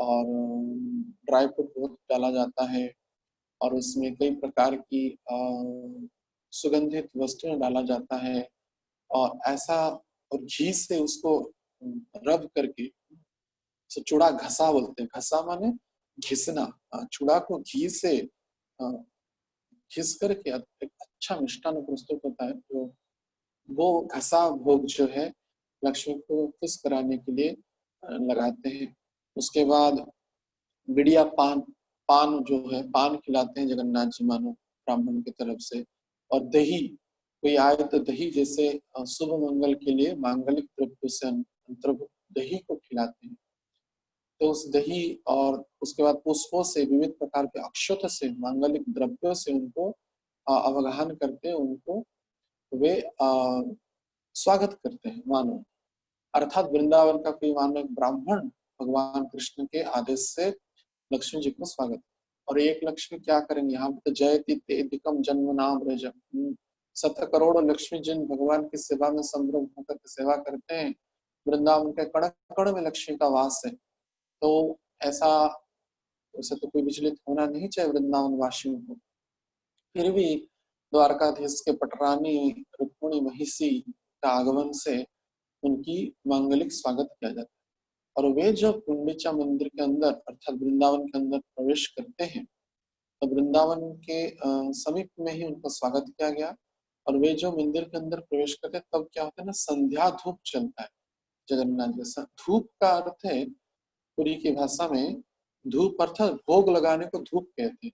और dry fruit बहुत डाला जाता है और उसमें कई प्रकार की सुगंधित वस्तुएं डाला जाता है और ऐसा और घी से उसको रब करके चूड़ा घसा बोलते हैं। घसा माने घिसना। चूड़ा को घी से घिस करके एक अच्छा मिष्ठान प्रस्तुत होता है, जो वो घसा भोग जो है लक्ष्मी को खुश कराने के लिए लगाते हैं। उसके बाद बिड़िया पान, पान जो है पान खिलाते हैं जगन्नाथ जी मानो ब्राह्मण की तरफ से। और दही, कोई आए तो दही जैसे शुभ मंगल के लिए मांगलिक द्रव्य से अंतर्भुत दही को खिलाते हैं। तो उस दही और उसके बाद पुष्पों से, विविध प्रकार के अक्षत से, मांगलिक द्रव्यों से उनको अवगाहन करते हैं, उनको वे स्वागत करते हैं मानो। अर्थात वृंदावन का कोई मानो एक ब्राह्मण भगवान कृष्ण के आदेश से लक्ष्मी जी को स्वागत। और एक लक्ष्मी क्या करेंगे यहाँ पे, तो जयति तेदिकम जन्म नाम रज। 7 करोड़ लक्ष्मी जिन भगवान की सेवा में संभ्रम होकर के सेवा करते हैं, वृंदावन के कण कण में लक्ष्मी का वास है। तो ऐसा उसे तो कोई विचलित होना नहीं चाहिए वृंदावन वासियों को। फिर भी द्वारकाधीश के पटरानी रुक्मिणी महिषी का आगमन से उनकी मांगलिक स्वागत किया जाता है। और वे जब गुंडीचा मंदिर के अंदर अर्थात वृंदावन के अंदर प्रवेश करते हैं, तो वृंदावन के समीप में ही उनका स्वागत किया गया। और वे जो मंदिर के अंदर प्रवेश करते हैं, तब क्या होता है ना, संध्या धूप चलता है जगन्नाथ जी। धूप का अर्थ है पुरी की भाषा में, धूप अर्थात भोग लगाने को धूप कहते हैं।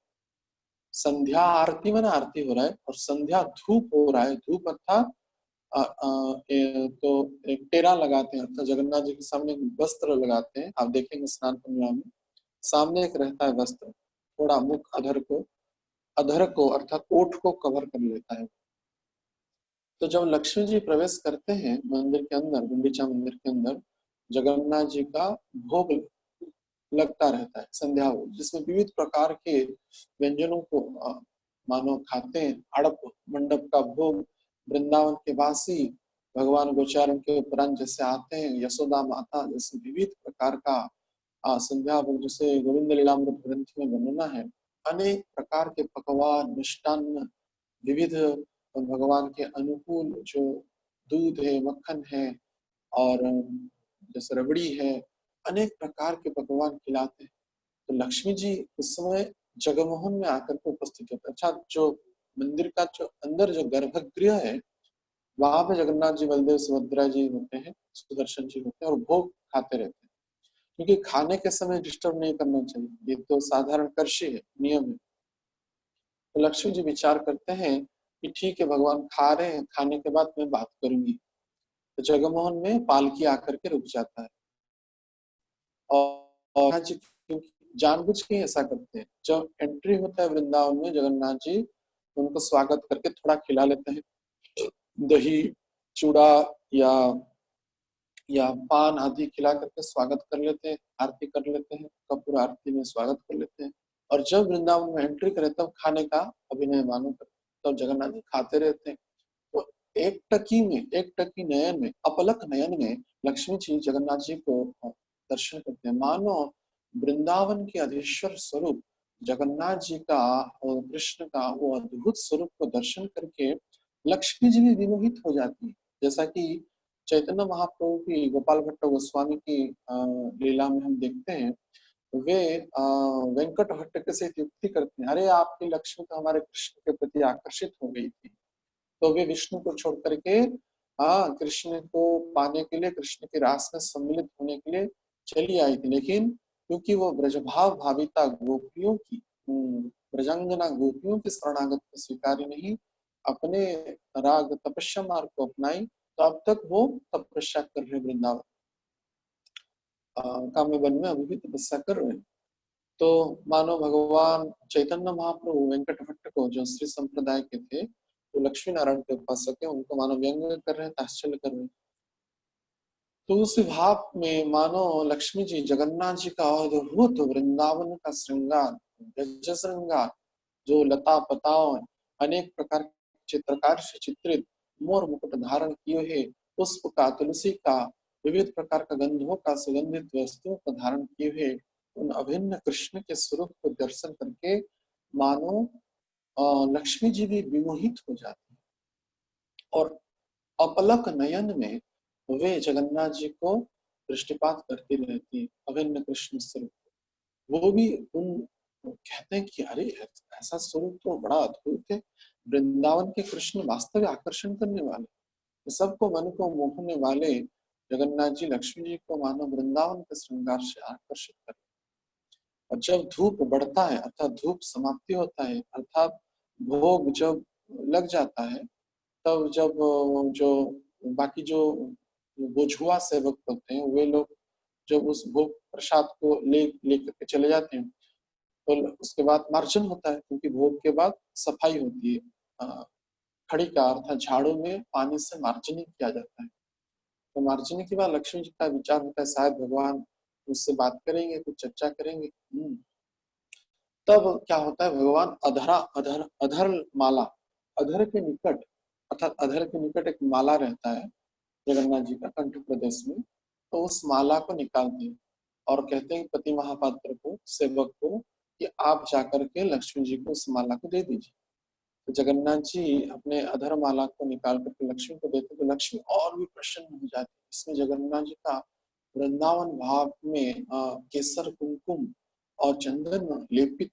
संध्या आरती में ना आरती हो रहा है और संध्या धूप हो रहा है। धूप अर्थात तो एक टेरा लगाते हैं, अर्थात जगन्नाथ जी के सामने एक वस्त्र लगाते हैं। आप देखेंगे स्नान पूर्णिमा में सामने एक रहता है वस्त्र, थोड़ा मुख अधर को अर्थात ओठ को कवर कर लेता है। तो जब लक्ष्मी जी प्रवेश करते हैं मंदिर के अंदर, गुंडीचा मंदिर के अंदर, जगन्नाथ जी का भोग लगता रहता है संध्या भोग, जिसमें विविध प्रकार के व्यंजनों को मानो खाते हैं। अड़प मंडप का भोग वृंदावन के वासी भगवान गोचारण के उपरांत जैसे आते हैं, यशोदा माता जैसे विविध प्रकार का संध्या भोग, जैसे गोविंद लीलामृत ग्रंथ में वर्णना है। अनेक प्रकार के पकवान, मिष्टान्न, विविध भगवान के अनुकूल जो दूध है, मक्खन है और जैसे रबड़ी है, अनेक प्रकार के पकवान खिलाते हैं। तो लक्ष्मी जी उस समय जगमोहन में आकर के उपस्थित होते हैं। अच्छा, जो मंदिर का जो अंदर जो गर्भगृह है, वहां पे जगन्नाथ जी, बलदेव, सुभद्रा जी होते हैं, सुदर्शन जी होते हैं और भोग खाते रहते हैं। क्योंकि खाने के समय डिस्टर्ब नहीं करना चाहिए, ये तो साधारण कर्षि है, नियम है। तो लक्ष्मी जी विचार करते हैं कि ठीक है, भगवान खा रहे हैं, खाने के बाद मैं बात करूंगी। तो जगमोहन में पालकी आकर के रुक जाता है। और जी जानबूझ के ऐसा करते हैं, जब एंट्री होता है वृंदावन में जगन्नाथ जी, उनको स्वागत करके थोड़ा खिला लेते हैं, दही, चूड़ा या पान आदि खिला करके स्वागत कर लेते हैं, आरती कर लेते हैं, कपूर आरती में स्वागत कर लेते हैं। और जब वृंदावन में एंट्री करे तब खाने का अभिनय मानो करते, तब जगन्नाथ जी खाते रहते हैं। तो एक टकी नयन में, अपलक नयन में लक्ष्मी जी जगन्नाथ जी को दर्शन करते हैं। मानो वृंदावन के अधीश्वर स्वरूप जगन्नाथ जी का और कृष्ण का वो अद्भुत स्वरूप को दर्शन करके लक्ष्मी जी भी विमोहित हो जाती है। जैसा कि चैतन्य महाप्रभु की, गोपाल भट्ट गोस्वामी की लीला में हम देखते हैं, वे वेंकट भट्ट के से युक्ति करते हैं, अरे आपकी लक्ष्मी तो हमारे कृष्ण के प्रति आकर्षित हो गई थी, तो वे विष्णु को छोड़ करके कृष्ण को पाने के लिए, कृष्ण के रास में सम्मिलित होने के लिए चली आई थी। लेकिन क्योंकि वो ब्रजभाव भाविता गोपियों की, ब्रजांगना गोपियों की शरणागत को स्वीकारी नहीं, अपने राग तपस्या मार्ग को अपनाई, तो अब तक वो तपस्या कर रहे वृंदावन काम्य वन में अभी भी तपस्या कर रहे हैं। तो मानो भगवान चैतन्य महाप्रभु वेंकट भट्ट को, जो श्री संप्रदाय के थे, तो लक्ष्मी नारायण के उपासक है, उनको मानो व्यंग कर रहे हैं, ताश्चर्य कर रहे हैं। तो उस भाव में मानो लक्ष्मी जी जगन्नाथ जी का अद्भुत वृंदावन का श्रृंगार, गज श्रृंगार, जो लता पताओं, अनेक प्रकार चित्रकार से चित्रित मोर मुकुट धारण किए हुए, पुष्प का, तुलसी का, विविध प्रकार का गंधों का, सुगंधित वस्तुओं का धारण किए हुए उन अभिन्न कृष्ण के स्वरूप को दर्शन करके मानो लक्ष्मी जी भी विमोहित हो जाती है और अपलक नयन में वे जगन्नाथ जी को दृष्टिपात करती रहती है, अभिन्न कृष्ण स्वरूप। वो भी उन कहते हैं कि अरे ऐसा स्वरूप तो बड़ा अद्भुत है। वृंदावन के कृष्ण वास्तव में आकर्षण करने वाले, सबको मन को मोहने वाले जगन्नाथ जी लक्ष्मी जी को मानो वृंदावन के श्रृंगार से आकर्षित कर। और जब धूप बढ़ता है अर्थात धूप समाप्ति होता है अर्थात भोग जब लग जाता है, तब जब जो बाकी जो बोझुआ सेवक होते हैं वे लोग जब उस भोग प्रसाद को लेकर के चले जाते हैं, तो उसके बाद मार्जन होता है, क्योंकि भोग के बाद सफाई होती है। खड़ी का अर्थात झाड़ू में पानी से मार्जनी किया जाता है। तो मार्जनी के बाद लक्ष्मी जी का विचार होता है शायद भगवान मुझसे बात करेंगे, कुछ चर्चा करेंगे। तब क्या होता है, भगवान अधर माला, अधर के निकट अर्थात अधर के निकट एक माला रहता है जगन्नाथ जी का कंठ प्रदेश में, तो उस माला को निकालते हैं और कहते हैं पति महापात्र को, सेवक को, कि आप जाकर के लक्ष्मी जी को उस माला को दे दीजिए। तो जगन्नाथ जी अपने अधर माला को निकाल करके लक्ष्मी को देते, तो लक्ष्मी और भी प्रसन्न हो जाती। इसमें जगन्नाथ जी का वृंदावन भाव में केसर कुमकुम और चंदन लेपित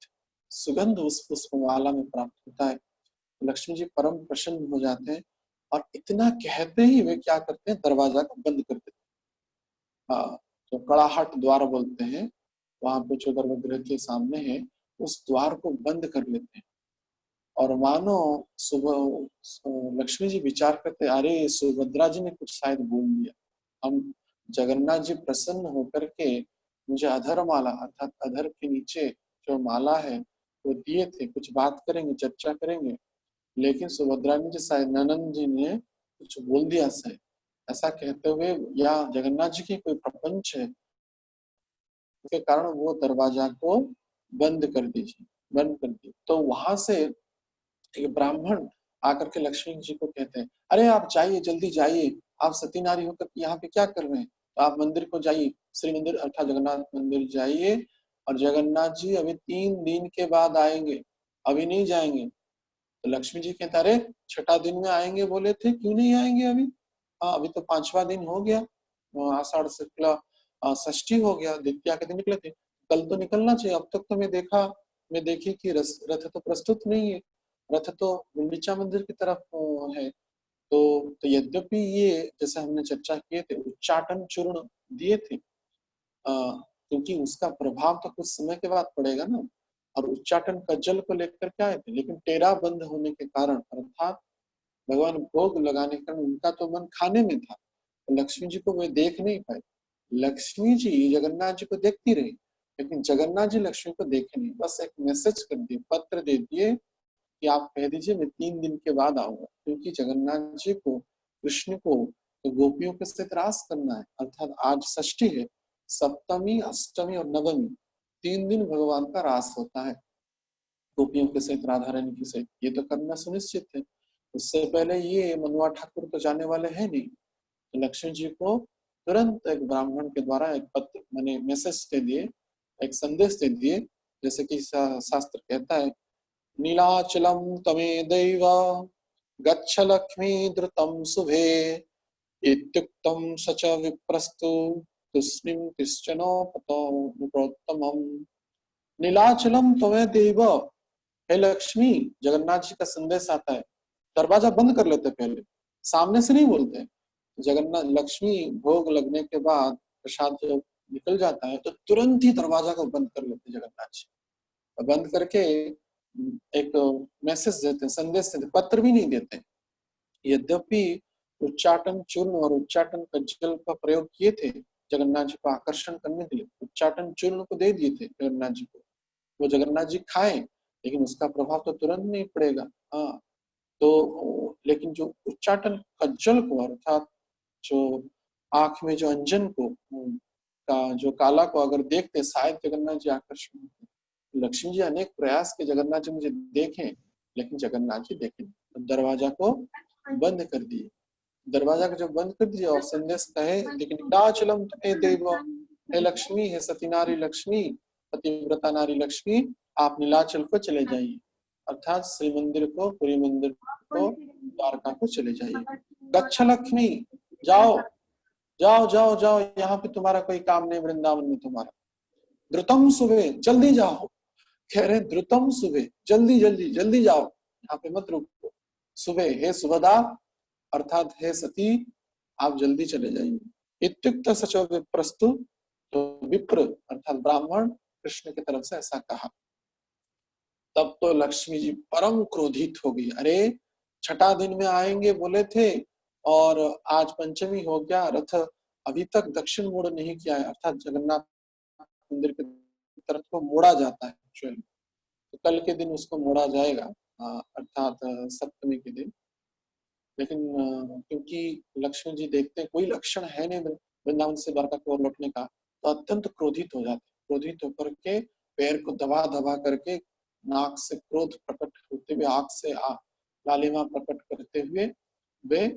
सुगंध उस पुष्पमाला में प्राप्त होता है। लक्ष्मी जी परम प्रसन्न हो जाते हैं और इतना कहते ही वे क्या करते हैं, दरवाजा को बंद कर देते हैं। जो कड़ाहट द्वार बोलते हैं, वहां पे जो गर्भगृह के सामने है उस द्वार को बंद कर लेते हैं। और मानो सुबह लक्ष्मी जी विचार करते, अरे सुभद्रा जी ने कुछ शायद बोल दिया, हम जगन्नाथ जी प्रसन्न होकर के मुझे अधर माला अर्थात अधर के नीचे जो माला है वो दिए थे, कुछ बात करेंगे, चर्चा करेंगे, लेकिन सुभद्रा जी शायद ननंद जी ने कुछ बोल दिया शायद, ऐसा कहते हुए या जगन्नाथ जी की कोई प्रपंच है, उसके कारण वो दरवाजा को बंद कर दीजिए, बंद कर दिए। तो वहां से एक ब्राह्मण आकर के लक्ष्मी जी को कहते हैं, अरे आप जाइए, जल्दी जाइए, आप सती नारी होकर यहाँ पे क्या कर रहे हैं, तो आप मंदिर को जाइए, श्री मंदिर अर्थात जगन्नाथ मंदिर जाइए, और जगन्नाथ जी अभी 3 दिन के बाद आएंगे, अभी नहीं जाएंगे। तो लक्ष्मी जी कहते, अरे छठा दिन में आएंगे बोले थे, क्यों नहीं आएंगे अभी? हाँ अभी तो 5वां दिन हो गया, आषाढ़ शुक्ला षष्ठी हो गया, द्वितीया के दिन निकले थे, कल तो निकलना चाहिए। अब तक तो मैं देखी कि रथ तो प्रस्तुत नहीं है, रथ तो गुंडीचा मंदिर की तरफ है। तो यद्यपि ये जैसे हमने चर्चा किए थे उच्चाटन चूर्ण दिए थे, क्योंकि उसका प्रभाव तो कुछ समय के बाद पड़ेगा ना, और उच्चाटन का जल को लेकर के आए थे, लेकिन टेरा बंद होने के कारण अर्थात भगवान भोग लगाने के कारण उनका तो मन खाने में था, तो लक्ष्मी जी को वे देख नहीं पाए। लक्ष्मी जी जगन्नाथ जी को देखती रही, लेकिन जगन्नाथ जी लक्ष्मी को देखे नहीं, बस एक मैसेज कर दिए, पत्र दे दिए कि आप कह दीजिए मैं 3 दिन के बाद आऊंगा, क्योंकि जगन्नाथ जी को कृष्ण को तो गोपियों के साथ रास करना है, अर्थात आज षष्ठी है, सप्तमी अष्टमी और नवमी 3 दिन भगवान का रास होता है गोपियों के सहित, राधा रानी के सहित, ये तो करना सुनिश्चित है। उससे पहले ये मनवा ठाकुर तो जाने वाले हैं नहीं, तो लक्ष्मण जी को तुरंत एक ब्राह्मण के द्वारा एक पत्र माने मैसेज दे दिए, एक संदेश दे दिए, जैसे कि शास्त्र कहता है, नीलाचलम तमे दैव गच्छ लक्ष्मी द्रुतम शुभे इत्युक्तम सच विप्रस्तु तुष्णिम तिश्चनोपतोत्तमम्। नीलाचलम तमे देव, हे लक्ष्मी, जगन्नाथ जी का संदेश आता है, दरवाजा बंद कर लेते पहले, सामने से नहीं बोलते। जगन्नाथ लक्ष्मी भोग लगने के बाद प्रसाद जब निकल जाता है तो तुरंत ही दरवाजा को बंद कर लेते जगन्नाथ जी, बंद करके एक मैसेज देते, संदेश देते, पत्र भी नहीं देते। यद्यपि उच्चाटन चूर्ण और उच्चाटन का जल का प्रयोग किए थे जगन्नाथ जी को आकर्षण करने के लिए, उच्चाटन चूर्ण को दे दिए थे जगन्नाथ जी को, वो जगन्नाथ जी खाए, लेकिन उसका प्रभाव तो तुरंत नहीं पड़ेगा। हाँ, तो लेकिन जो उच्चाटन का जल को अर्थात जो आंख में जो अंजन को का जो काला को अगर देखते शायद जगन्नाथ जी आकर्षण होते। लक्ष्मी जी अनेक प्रयास के जगन्नाथ जी मुझे देखें, लेकिन जगन्नाथ जी देखें, तो दरवाजा को बंद कर दिए, दरवाजा को जब बंद कर दिया और संदेश कहे, लेकिन डाचलम हे देव, हे लक्ष्मी, हे सतीनारी लक्ष्मी, पतिव्रता नारी लक्ष्मी आप नीलाचल को चले जाइए, अर्थात श्री मंदिर को, पुरी मंदिर को, द्वारका को चले जाइए। गच्छ लक्ष्मी, जाओ जाओ जाओ जाओ, यहाँ पे तुम्हारा कोई काम नहीं, वृंदावन में तुम्हारा। द्रुतम सुबह, जल्दी जाओ। कह रहे द्रुतम सुबह, जल्दी जल्दी जल्दी जाओ, यहाँ पे मत रुको। सुबह, हे सुभदा अर्थात हे सती आप जल्दी चले जाइए। इत्युक्त सचो विप्रस्तु, तो विप्र अर्थात ब्राह्मण कृष्ण की तरफ से ऐसा कहा। तब तो लक्ष्मी जी परम क्रोधित हो गई। अरे छठा दिन में आएंगे बोले थे और आज पंचमी हो गया, रथ अभी तक दक्षिण मोड़ नहीं किया है, अर्थात जगन्नाथ मंदिर की तरफ को मोड़ा जाता है एक्चुअली, तो कल के दिन उसको मोड़ा जाएगा, अर्थात सप्तमी के दिन। लेकिन क्योंकि लक्ष्मण जी देखते हैं कोई लक्षण है नहीं वृंदावन से द्वारका की ओर लौटने का, तो अत्यंत क्रोधित हो जाते, क्रोधित होकर के पैर को दबा दबा करके, नाक से क्रोध प्रकट होते हुए, आंख से लालिमा प्रकट करते हुए वे,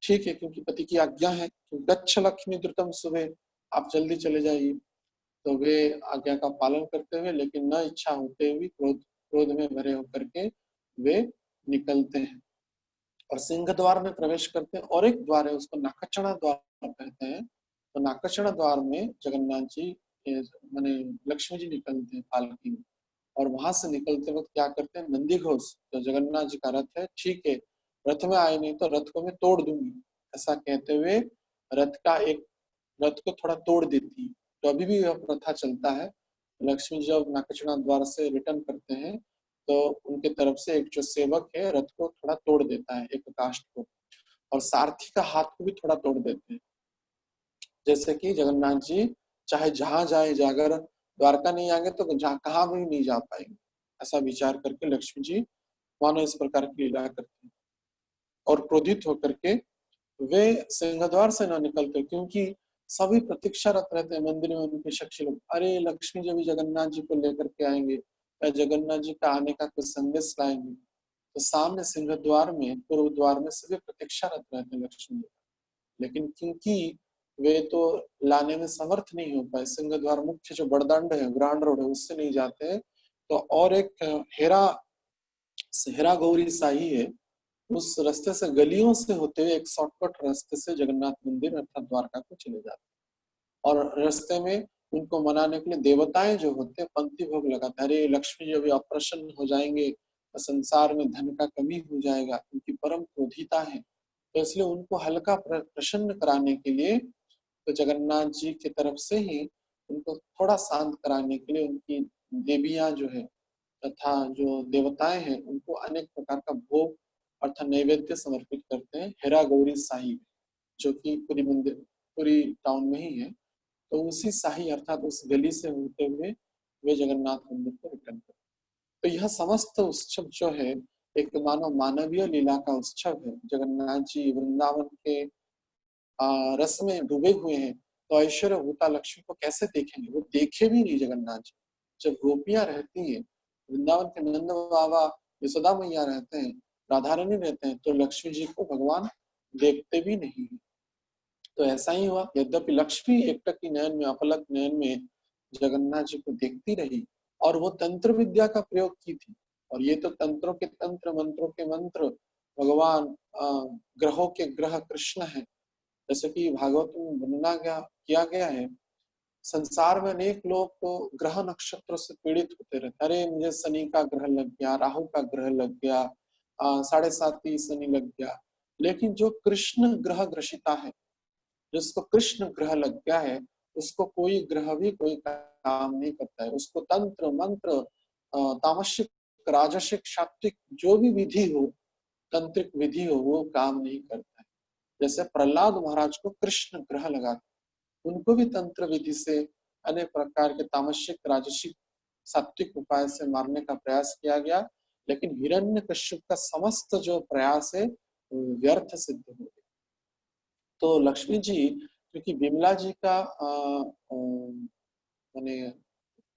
ठीक है क्योंकि पति की आज्ञा है, गच्छ लक्ष्मी द्रुतम सुबह, आप जल्दी चले जाइए, तो वे आज्ञा का पालन करते हुए लेकिन न इच्छा होते हुए क्रोध में भरे होकर के वे निकलते हैं और सिंह द्वार में प्रवेश करते हैं। और एक द्वार है उसको नाकचना द्वार कहते हैं, तो नाकचना द्वार में जगन्नाथ जी माने लक्ष्मी जी निकलते हैं पालकी में, और वहां से निकलते वक्त क्या करते हैं, नंदी घोष जो जगन्नाथ जी का रथ है, ठीक है रथ में आए नहीं तो रथ को मैं तोड़ दूंगी, ऐसा कहते हुए रथ को थोड़ा तोड़ देती है। तो अभी भी यह प्रथा चलता है, लक्ष्मी जी जब नाकचना द्वार से रिटर्न करते हैं तो उनके तरफ से एक जो सेवक है रथ को थोड़ा तोड़ देता है, एक काष्ठ को, और सारथी का हाथ को भी थोड़ा तोड़ देते हैं, जैसे कि जगन्नाथ जी चाहे जहां जाए, जागर द्वारका नहीं आएंगे तो जहां कहाँ भी नहीं जा पाएंगे, ऐसा विचार करके लक्ष्मी जी मानो इस प्रकार की लीला करते हैं। और क्रोधित होकर के वे सिंहद्वार से न निकलते, क्योंकि सभी प्रतीक्षारत रहते हैं मंदिर में, उनके शख्स लोग, अरे लक्ष्मी जी भी जगन्नाथ जी को लेकर के आएंगे या जगन्नाथ जी का आने का कुछ संदेश लाएंगे, तो सामने सिंहद्वार में, पूर्व द्वार में सभी प्रतीक्षारत रहते हैं लक्ष्मी जी, लेकिन क्योंकि वे तो लाने में समर्थ नहीं हो पाए, सिंहद्वार मुख्य जो बड़दंड है, ग्रांड रोड है, उससे नहीं जाते हैं, तो और एक हेरा गौरी साही है, उस रास्ते से गलियों से होते हुए एक शॉर्टकट रास्ते से जगन्नाथ मंदिर अर्थात द्वारका को चले जाते, और रास्ते में उनको मनाने के लिए देवताएं जो होते हैं पंक्ति भोग लगाते, अरे लक्ष्मी जी अभी अप्रसन्न हो जाएंगे, संसार में धन का कमी हो जाएगा, उनकी परम क्रोधिता है, तो इसलिए उनको हल्का प्रसन्न कराने के लिए, तो जगन्नाथ जी की तरफ से ही उनको थोड़ा शांत कराने के लिए उनकी देवियां जो है तथा जो देवताएं हैं उनको अनेक प्रकार का भोग अर्थात नैवेद्य समर्पित करते हैं हेरा गौरी साहिब, जो कि पूरी मंदिर, पूरी टाउन में ही है, तो उसी साही अर्थात उस गली से होते हुए वे जगन्नाथ मंदिर को रिटर्न करते। तो यह समस्त उत्सव जो है एक मानवीय लीला का उत्सव है। जगन्नाथ जी वृंदावन के रस में डूबे हुए हैं, तो ऐश्वर्य भूता लक्ष्मी को कैसे देखेंगे, वो देखे भी नहीं जगन्नाथ जी। जब गोपियां रहती हैं वृंदावन के, नंद बाबा यशोदा मैया रहते हैं, राधा रानी रहते हैं, तो लक्ष्मी जी को भगवान देखते भी नहीं। तो ऐसा ही हुआ, यद्यपि लक्ष्मी एकटकी नयन में, अपलक नयन में जगन्नाथ जी को देखती रही, और वो तंत्र विद्या का प्रयोग की थी, और ये तो तंत्रों के तंत्र, मंत्रों के मंत्र, भगवान ग्रहों के ग्रह कृष्ण है, जैसे कि भागवत में वर्णना किया गया है, संसार में अनेक लोग तो ग्रह नक्षत्रों से पीड़ित होते रहते, अरे मुझे शनि का ग्रह लग गया, राहु का ग्रह लग गया, 7.5 शनि लग गया, लेकिन जो कृष्ण ग्रह ग्रसिता है, जिसको कृष्ण ग्रह लग गया है, उसको कोई ग्रह भी कोई काम नहीं करता है, उसको तंत्र मंत्र तामसिक राजसिक सात्विक जो भी विधि हो, तंत्रिक विधि हो, वो काम नहीं करता है। जैसे प्रहलाद महाराज को कृष्ण ग्रह लगा, उनको भी तंत्र विधि से अनेक प्रकार के तामसिक राजसिक सात्विक उपाय से मारने का प्रयास किया गया, लेकिन हिरण्यकश्यप का समस्त जो प्रयास है व्यर्थ सिद्ध हो गया। तो लक्ष्मी जी क्योंकि विमला जी का माने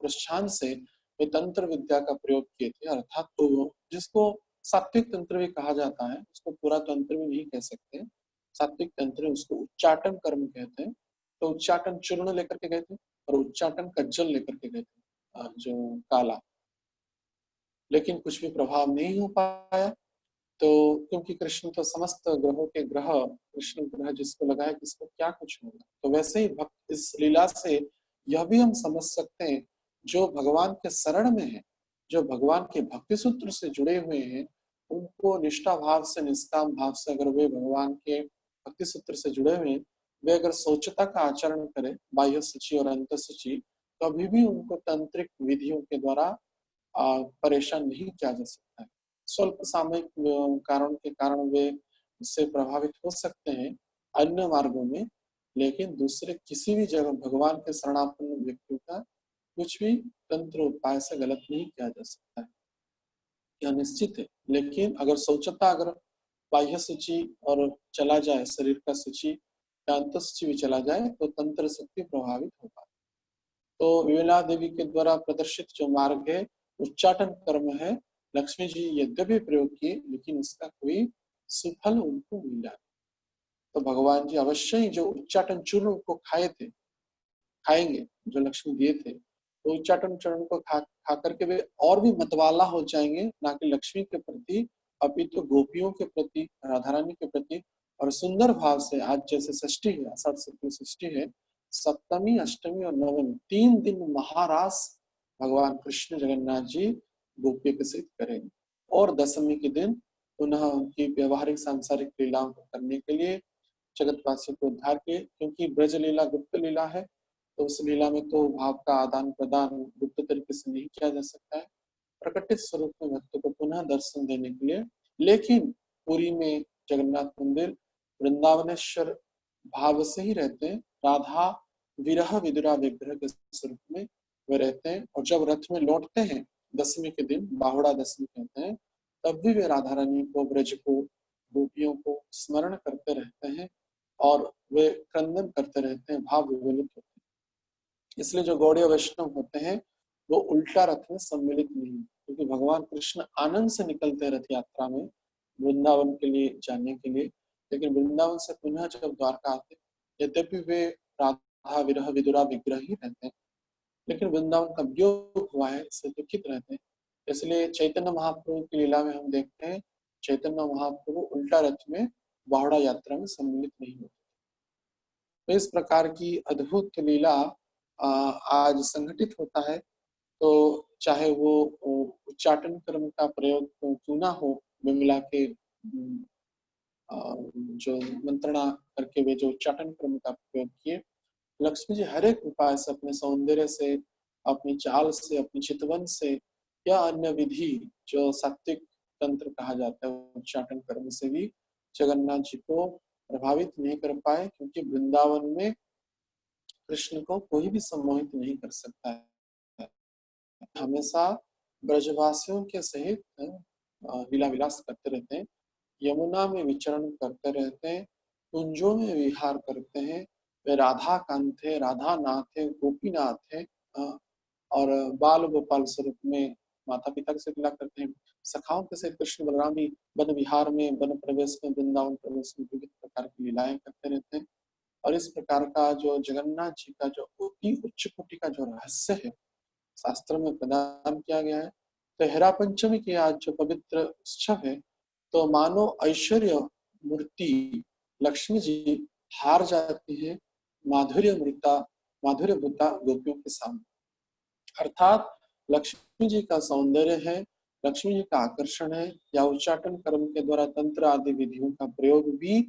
प्रोत्साहन से वे तंत्र विद्या का प्रयोग किए थे, अर्थात तो जिसको सात्विक तंत्र भी कहा जाता है, उसको पूरा तंत्र भी नहीं कह सकते, सात्विक तंत्र उसको उच्चाटन कर्म कहते हैं। तो उच्चाटन चूर्ण लेकर के गए थे और उच्चाटन का जल लेकर के गए थे, जो काला, लेकिन कुछ भी प्रभाव नहीं हो पाया। तो क्योंकि कृष्ण तो समस्त ग्रहों के ग्रह, कृष्ण ग्रह जिसको लगाए किसको क्या कुछ होगा। तो वैसे ही भक्त इस लीला से यह भी हम समझ सकते हैं, जो भगवान के शरण में है, जो भगवान के भक्ति सूत्र से जुड़े हुए हैं, उनको निष्ठा भाव से, निष्काम भाव से अगर वे भगवान के भक्ति सूत्र से जुड़े हुए हैं, वे अगर सोचता का आचरण करें, बाह्य सूची और अंत सूची, तो अभी भी उनको तांत्रिक विधियों के द्वारा परेशान नहीं किया जा सकता है। स्वल्प सामयिक कारण के कारण वे उससे प्रभावित हो सकते हैं अन्य मार्गों में, लेकिन दूसरे किसी भी जगह भगवान के शरणापन्न व्यक्तियों का कुछ भी तंत्र उपाय से गलत नहीं किया जा सकता है, यह निश्चित है। लेकिन अगर सोचता अगर बाह्य सूची और चला जाए, शरीर का सूची या अंत सूची भी चला जाए, तो तंत्र शक्ति प्रभावित होगा। तो विमला देवी के द्वारा प्रदर्शित जो मार्ग है, उच्चाटन कर्म है, लक्ष्मी जी यद्यपि प्रयोग किए, लेकिन इसका कोई सुफल उनको मिला। तो भगवान जी अवश्य ही जो उच्चाटन चूर्ण को खाए थे, खाएंगे, जो लक्ष्मी दिए थे, तो उच्चाटन चूर्ण को खा करके वे और भी मतवाला हो जाएंगे, ना कि लक्ष्मी के प्रति, अपितु गोपियों के प्रति, राधा रानी के प्रति। और सुंदर भाव से आज जैसे षष्ठी है, आषाढ़ शुक्ल षष्ठी है, सप्तमी, अष्टमी और नवमी 3 दिन महारास भगवान कृष्ण जगन्नाथ जी गोपियों के साथ करेंगे। और दशमी के दिन पुनः उनकी व्यवहारिक सांसारिक लीलाओं को करने के लिए जगतवासियों को उद्धार किए। क्योंकि ब्रज लीला गुप्त लीला है, तो उस लीला में तो भाव का आदान प्रदान गुप्त तरीके से नहीं किया जा सकता है, प्रकटित स्वरूप में भक्तों को पुनः दर्शन देने के लिए। लेकिन पुरी में जगन्नाथ मंदिर वृंदावनेश्वर भाव से ही रहते हैं, राधा विरह विदुरा विग्रह के स्वरूप में वे रहते हैं। और जब रथ में लौटते हैं दशमी के दिन, बाहुड़ा दशमी कहते हैं, तब भी वे राधा रानी को, ब्रज को, गोपियों को स्मरण करते रहते हैं और वे क्रंदन करते रहते हैं, भाव विवलित होते हैं। इसलिए जो गौड़ीय वैष्णव होते हैं वो उल्टा रथ में सम्मिलित नहीं, क्योंकि भगवान कृष्ण आनंद से निकलते रथ यात्रा में वृंदावन के लिए जाने के लिए। लेकिन वृंदावन से पुनः जब द्वारका आते, यद्यपि वे राधा विरह विदुरा विग्रह ही रहते हैं, लेकिन वृंदावन का वियोग हुआ है, इससे दुखित रहते हैं। इसलिए चैतन्य महाप्रभु की लीला में हम देखते हैं, चैतन्य महाप्रभु उल्टा रथ में बाहुड़ा यात्रा में सम्मिलित नहीं होते। तो इस प्रकार की अद्भुत लीला आज संगठित होता है। तो चाहे वो उच्चाटन कर्म का प्रयोग क्यों ना हो, विमला के जो मंत्रणा करके वे जो उच्चाटन कर्म का प्रयोग किए, लक्ष्मी जी हर एक उपाय से, अपने सौंदर्य से, अपनी चाल से, अपनी चितवन से, या अन्य विधि जो सात्विक तंत्र कहा जाता है उच्चाटन कर्म से भी जगन्नाथ जी को प्रभावित नहीं कर पाए, क्योंकि वृंदावन में कृष्ण को कोई भी सम्मोहित नहीं कर सकता है। हमेशा ब्रजवासियों के सहित लीला विलास करते रहते हैं, यमुना में विचरण करते रहते हैं, कुंजों में विहार करते हैं। वे राधा कांत है, राधा नाथ है, गोपीनाथ है, और बाल गोपाल स्वरूप में माता पिता के साथ लीला करते हैं। सखाओं के साथ कृष्ण बलराम भी वन विहार में, वन प्रवेश में, वृंदावन प्रवेश में विविध प्रकार की लीलाएं करते रहते हैं। और इस प्रकार का जो जगन्नाथ जी का जो अति उच्च कोटि का जो रहस्य है, शास्त्र में प्रदान किया गया है। तो हेरा पंचमी की आज जो पवित्र उत्सव है, तो मानो ऐश्वर्य मूर्ति लक्ष्मी जी हार जाती है माधुर्य भूता गोपियों के सामने। अर्थात लक्ष्मी जी का सौंदर्य है, लक्ष्मी जी का आकर्षण है, या उच्चाटन कर्म के द्वारा तंत्र आदि विधियों का प्रयोग भी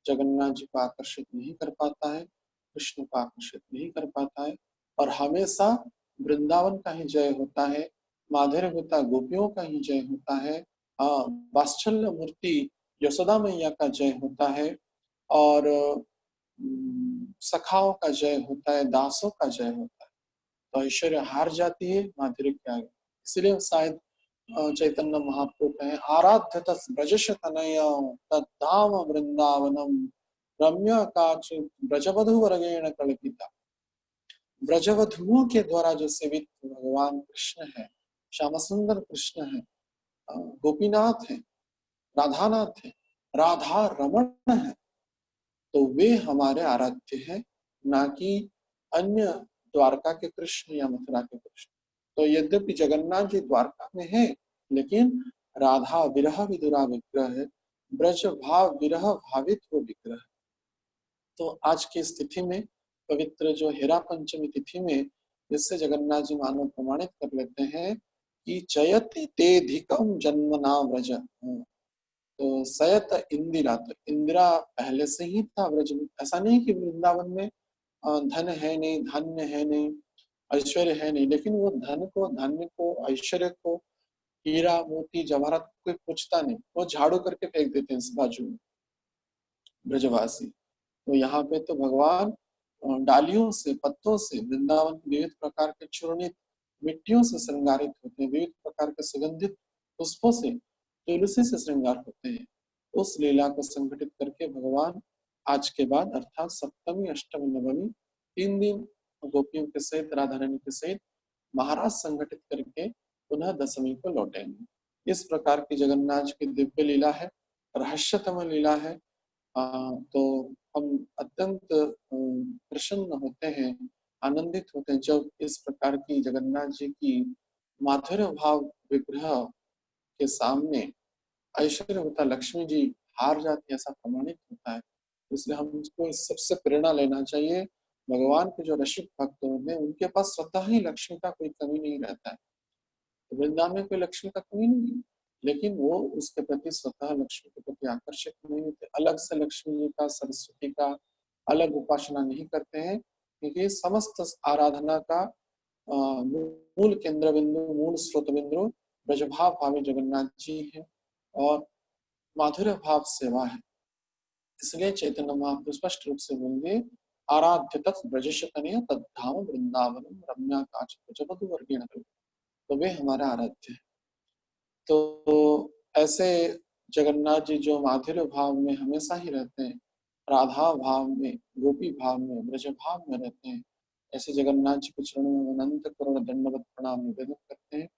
जगन्नाथ जी को आकर्षित नहीं कर पाता है, कृष्ण को आकर्षित नहीं कर पाता है। और हमेशा वृंदावन का ही जय होता है, माधुर्य होता गोपियों का ही जय होता है, वात्सल्य मूर्ति यशोदा मैया का जय होता है, और सखाओं का जय होता है, दासों का जय होता है। तो ऐश्वर्य हार जाती है माधुर्य के आगे। इसलिए शायद चैतन्य महाप्रभु कहें, आराध्य तस् ब्रजश तनय तद्धाम वृंदावनम रम्य काक्ष ब्रजवधु वर्गेण कल्पिता। ब्रजवधुओं के द्वारा जो सेवित भगवान कृष्ण है, श्याम सुंदर कृष्ण है, गोपीनाथ है, राधानाथ है, राधा रमण है, तो वे हमारे आराध्य हैं, ना कि अन्य द्वारका के कृष्ण या मथुरा के कृष्ण। तो यद्यपि जगन्नाथ जी द्वारका में है, लेकिन राधा विरह विधुरा विग्रह है, ब्रज भाव विरह भावित वो विग्रह। तो आज की स्थिति में पवित्र जो हेरा पंचमी तिथि में, जिससे जगन्नाथ जी मानव प्रमाणित कर लेते हैं कि चयति तेधिकम जन्मना व्रज। तो सयत इंदिरा, तो इंदिरा पहले से ही था व्रज में। ऐसा नहीं कि वृंदावन में धन है नहीं, धान्य है नहीं, ऐश्वर्य है नहीं, लेकिन वो धन को, धान्य को, ऐश्वर्य को, हीरा मोती जवाहरात कोई पूछता नहीं, वो झाड़ू करके फेंक देते हैं इस बाजू में ब्रजवासी। तो यहाँ पे तो भगवान डालियों से, पत्तों से, वृंदावन विविध प्रकार के चूर्णित मिट्टियों से श्रृंगारित होते हैं, विविध प्रकार के सुगंधित पुष्पों से, तुलसी से श्रृंगार होते हैं। उस लीला को संगठित करके भगवान आज के बाद अर्थात सप्तमी, अष्टमी, नवमी 3 दिन गोपियों के सहित, राधा रानी के सहित महाराज संगठित करके पुनः दशमी को लौटेंगे। इस प्रकार की जगन्नाथ की दिव्य लीला है, रहस्यतम लीला है। तो हम अत्यंत प्रसन्न होते हैं, आनंदित होते हैं जब इस प्रकार की जगन्नाथ जी की माधुर्य भाव विग्रह के सामने ऐश्वर्य होता, लक्ष्मी जी हार जाती, ऐसा प्रमाणित होता है। इसलिए हमको इस सबसे प्रेरणा लेना चाहिए। भगवान के जो रसिक भक्त होते हैं, उनके पास स्वतः ही लक्ष्मी का कोई कमी नहीं रहता है। तो वृंदावन में कोई लक्ष्मी का कमी नहीं है, लेकिन वो उसके प्रति स्वतः लक्ष्मी के प्रति आकर्षित नहीं होते। अलग से लक्ष्मी जी का, सरस्वती का अलग उपासना नहीं करते हैं, क्योंकि समस्त आराधना का मूल केंद्र बिंदु, मूल स्रोत बिंदु ब्रजभाव भावी जगन्नाथ जी है और माधुर्य भाव सेवा है। इसलिए चैतन्य महाप्रभु स्पष्ट रूप से बोलेंगे, आराध्य तत् ब्रजेश कन्या तद्धाम वृंदावनम रम्या काचित जगत वर्गीण। तो वे हमारा आराध्य है। तो ऐसे जगन्नाथ जी जो माधुर्य भाव में हमेशा ही रहते हैं, राधा भाव में, गोपी भाव में, ब्रज भाव में रहते हैं, ऐसे जगन्नाथ जी के चरणों में अनंत करोड़ दंडवत प्रणाम निवेदन करते हैं।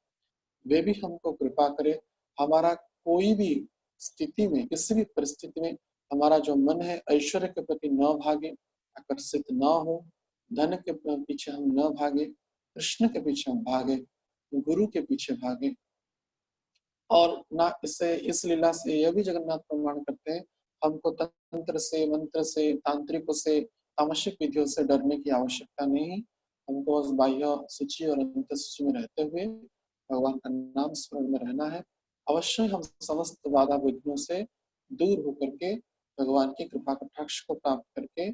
वे भी हमको कृपा करे, हमारा कोई भी स्थिति में, किसी भी परिस्थिति में हमारा जो मन है ऐश्वर्य के प्रति न भागे, आकर्षित न हो, धन के पीछे हम न भागे, कृष्ण के पीछे हम भागे, गुरु के पीछे भागे। और ना इससे, इस लीला से यह भी जगन्नाथ प्रमाण करते हैं, हमको तंत्र से, मंत्र से, तांत्रिकों से, तामसिक विधियों से डरने की आवश्यकता नहीं। हमको उस बाह्य सूची और अंत सूची में रहते हुए भगवान का नाम स्मरण में रहना है। अवश्य हम समस्त बाधा विघ्नों से दूर होकर के भगवान की कृपा कटाक्ष को प्राप्त करके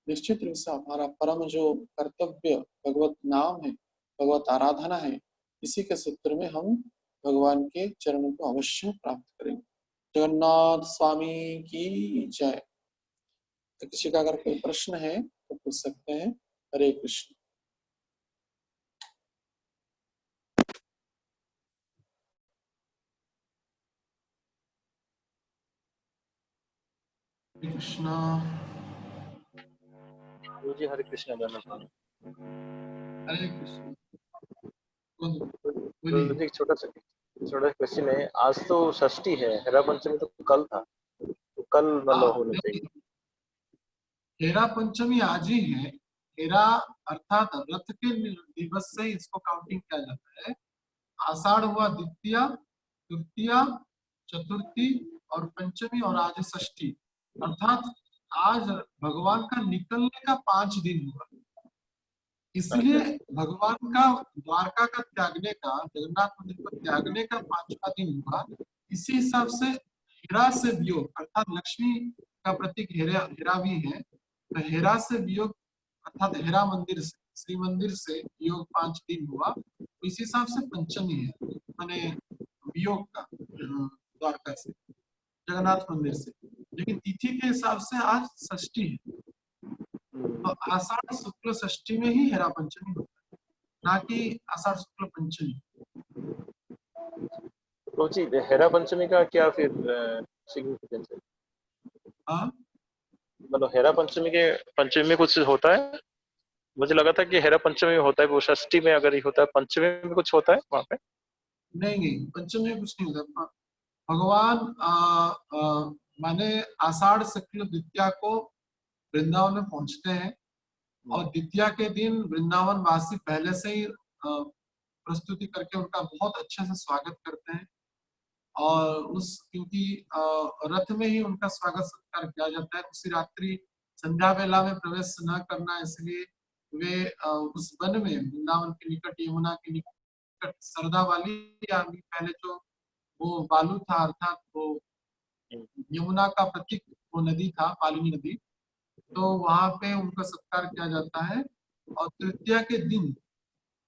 निश्चित रूप से हमारा परम जो कर्तव्य भगवत नाम है, भगवत आराधना है, इसी के सूत्र में हम भगवान के चरणों को अवश्य प्राप्त करेंगे। जगन्नाथ स्वामी की जय। तो किसी का अगर कोई प्रश्न है तो पूछ सकते हैं। हरे कृष्ण। हरे कृष्णा। जी हरे कृष्ण। हरे कृष्ण। एक छोटा सा क्वेश्चन है। आज तो षष्ठी है, हेरा पंचमी तो कल था, तो कल मतलब होना चाहिए। हेरा पंचमी आज ही है। हेरा अर्थात रथ के दिवस से इसको काउंटिंग किया जाता है। आषाढ़ हुआ द्वितीया, तृतीया, चतुर्थी और पंचमी, और आज षष्ठी, अर्थात आज भगवान का निकलने का 5 दिन हुआ। इसलिए भगवान का द्वारका का त्यागने का, जगन्नाथ मंदिर को त्यागने का 5वां दिन हुआ। इसी हिसाब से हेरा से वियोग, अर्थात लक्ष्मी का प्रतीक हेरा, हेरा भी है, तो हेरा से वियोग अर्थात हेरा मंदिर से, श्री मंदिर से वियोग 5 दिन हुआ। तो इसी हिसाब से पंचमी है, माने वियोग का द्वारका से, जगन्नाथ मंदिर से। लेकिन तिथि के हिसाब से आज षष्ठी है, तो आषाढ़ शुक्ल षष्ठी में ही हेरा पंचमी होता है, ना कि आषाढ़ शुक्ल पंचमी। तो जी हेरा पंचमी का क्या फिर सिग्निफिकेंस है? हाँ, मतलब हेरा पंचमी में कुछ होता है? मुझे लगा था कि हेरा पंचमी में होता है, वो षष्ठी में अगर ही होता है, पंचमी में कुछ होता है वहां पे? नहीं, पंचमी में कुछ नहीं होता। भगवान माने आषाढ़ शुक्ल द्वितीया को वृंदावन में पहुंचते हैं, और द्वितीया के दिन वृंदावन वासी पहले से ही प्रस्तुति करके उनका बहुत अच्छे से स्वागत करते हैं। और क्योंकि रथ में ही उनका स्वागत सत्कार किया जाता है, उसी रात्रि संध्या वेला में प्रवेश न करना, इसलिए वे उस वन में वृंदावन के निकट, यमुना के निकट सरदा वाली, या पहले जो वो बालू था, अर्थात वो यमुना का प्रतीक वो नदी था, पालिनी नदी, तो वहां पे उनका सत्कार किया जाता है। और तृतीया के दिन,